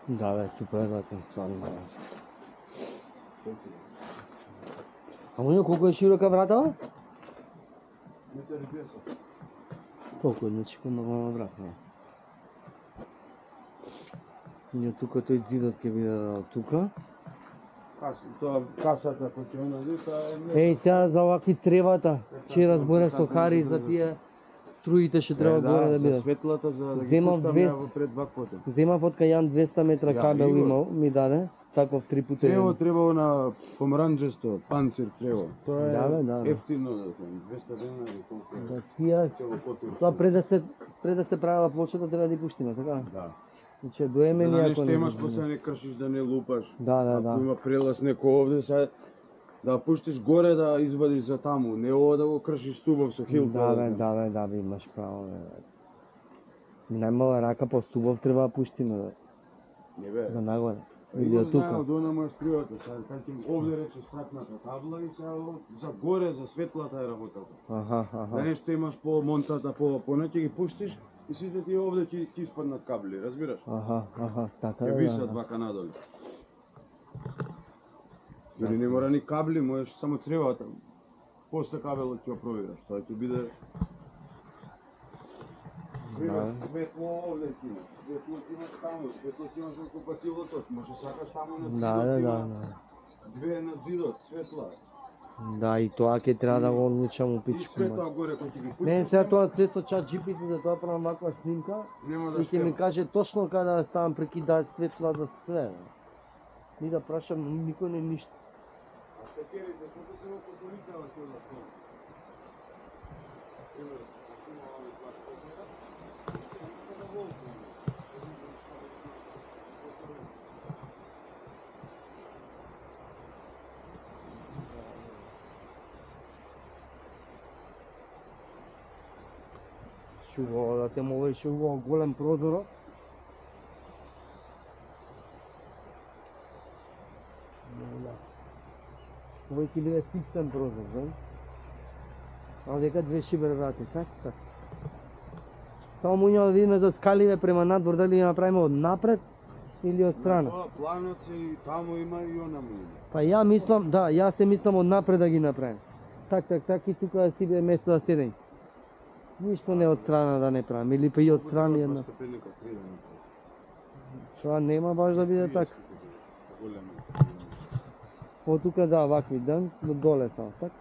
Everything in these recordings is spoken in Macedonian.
Да, бе, супер, да съм стварно. Ама колко е широка врата, бе? Метар и 10. Толку, значи нормална врата, не. И тука тој зидот ќе биде од тука. Касата кој ќе онади, таа Еј, сега за овакви цревата, вчера зборе стокари за тие струите што треба горе да бидат. За светлата, за да ги Земав пуштам 200. ја во пред ваквото. Земав од Кајан 200 метра Ја, кабел Игор. имал, ми даде, таков 3 пута. Црево требало на помаранџесто, панцир црево. Тоа е Да, бе, да. ефтино, да кажам, 200 денари колку е. Да, тие, Цело потир. тоа пред да се правила плочата треба да ги пуштиме, така? Да. Значи доеме За да ние нешто имаш, после не кршиш, да не лупаш. Да, да, Ако да. има прелаз некој овде, сега да пуштиш горе да извадиш за таму, не ова да го кршиш стубов со хилка. Да, имаш право, бе. Најмала рака по стубов треба да пуштиме, бе. Не бе. За нагоре. Или Или од тука. од она моја струјата, сега ќе овде рече спратната табла и сега за горе, за светлата е работата. Да нешто имаш по монтата, по неќе ги пуштиш и сите ти овде ќе испаднат кабли, разбираш? Така Ќе да. висат вака надолу. Или не мора ни кабли, можеш само цревата. После кабелот ќе го провераш, тоа ќе биде светло овде ќе имаш, светло ќе имаш таму, светло ќе имаш околу патилото, може сакаш таму на зидот, има две на зидот, светла. Да, и тоа ќе треба да го одлучам у И пичку. светла горе кој ќе ги пуштиш. Не, сега тоа се со чат GPT за тоа правам ваква снимка Нема да и ќе ми шкема. каже точно каде да ставам прекидаш светла за све. Ни да прашам, никој не ништо. А стекерите, што се во потолицава ќе да стои? Шуго, да те мога шуго голем прозор. Овој ќе биде фиксен прозор, знаеш? А дека две шибер врати, така. Само муња да видиме за скаливе према надвор, дали ги направиме од напред или од страна. Тоа планот се и таму има и онаму има. Па ја мислам, да, јас се мислам од напред да ги направим. Так, и тука да си биде место да седење. Ништо не од страна да не правим, или па и од страна една. Тоа нема баш да биде така. Од тука да, вакви ден, до доле само, така.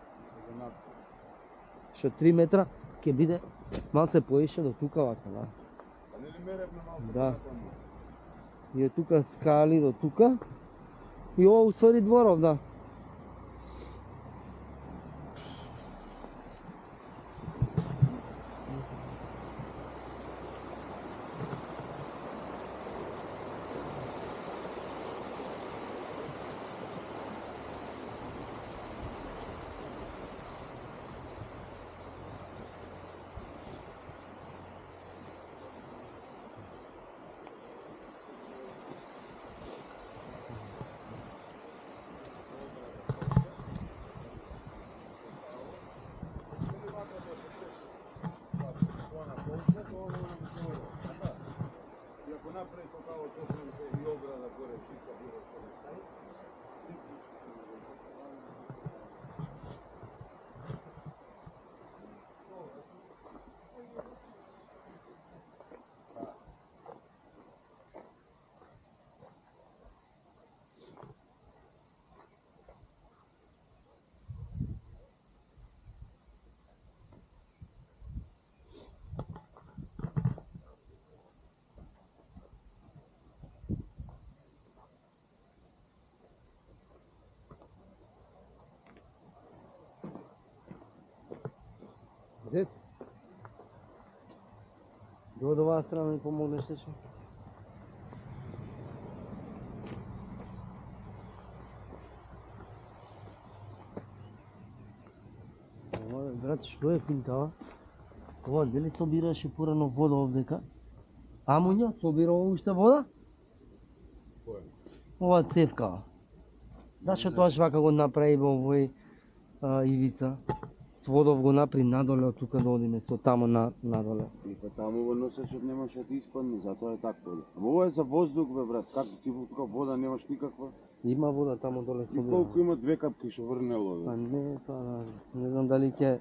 Што 3 метра ќе биде малце поише до тука вака, да. Да. И од тука скали до тука. И ово усвари дворов, да. Дет? До од оваа страна ми помогнеш нешто? Брат, што е финтава? Ова дали собираше порано вода овдека? Амуња, собира уште вода? Ова цевка. Зашто тоа вака го направи во овој ивица? сводов го напри надоле од тука да одиме со тамо надоле. И па таму во носечот немаш да ти испадне, затоа е така. Ама ова е за воздух бе брат, како ти тука вода немаш никаква. Има вода тамо доле со И колку има 2 капки што врнело Па бе. не, па не знам дали ќе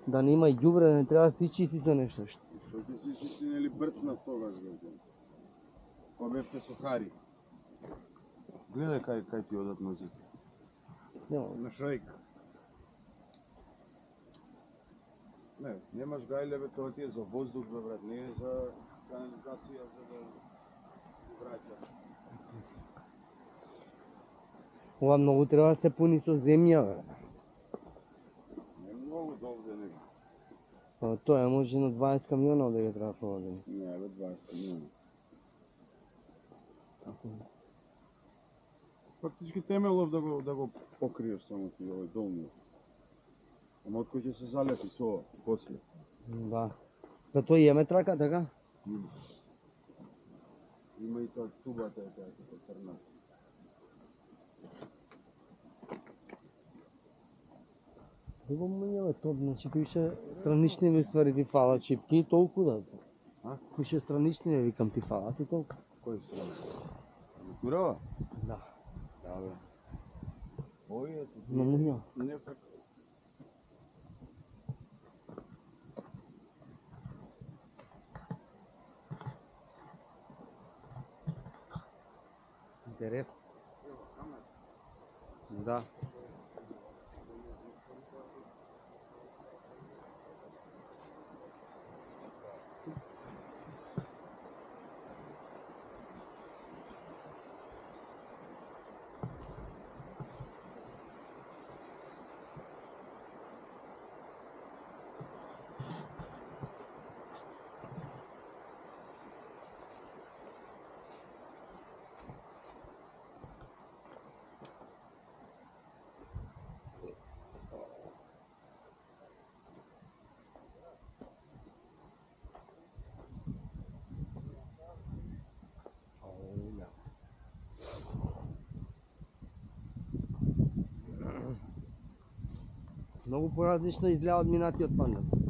да нема и ѓубре, не треба да се чисти со нешто. Што ќе си чисти нели брцнав тогаш бе. Па бевте со хари. Гледај кај ти одат нозите. Нема. На шајк. Не, немаш гајле бе, тоа ти е за воздух бе брат, не е за канализација за да враќаш. Ова многу треба да се пуни со земја, бе. Не многу довде него. Па тоа е може на 20 камиона да ја треба да проводим. Не, бе 20 камиона. Фактички темелов да го покриеш само ти овој долниот. Ама откој ќе се залепи со ова, после. Да. Затоа имаме трака, така? Има и тоа тубата е таа како црна. Друго му е топ, значи кои ше странични ми ствари ти фала чипки и толку да. А? Кои ше странични ми викам ти фала ти толку. Кој се? Турава? Да. Да бе. Ој ето. Но му Не сака. Интересно. Да. Многу поразлично изгледа од минатиот пандат.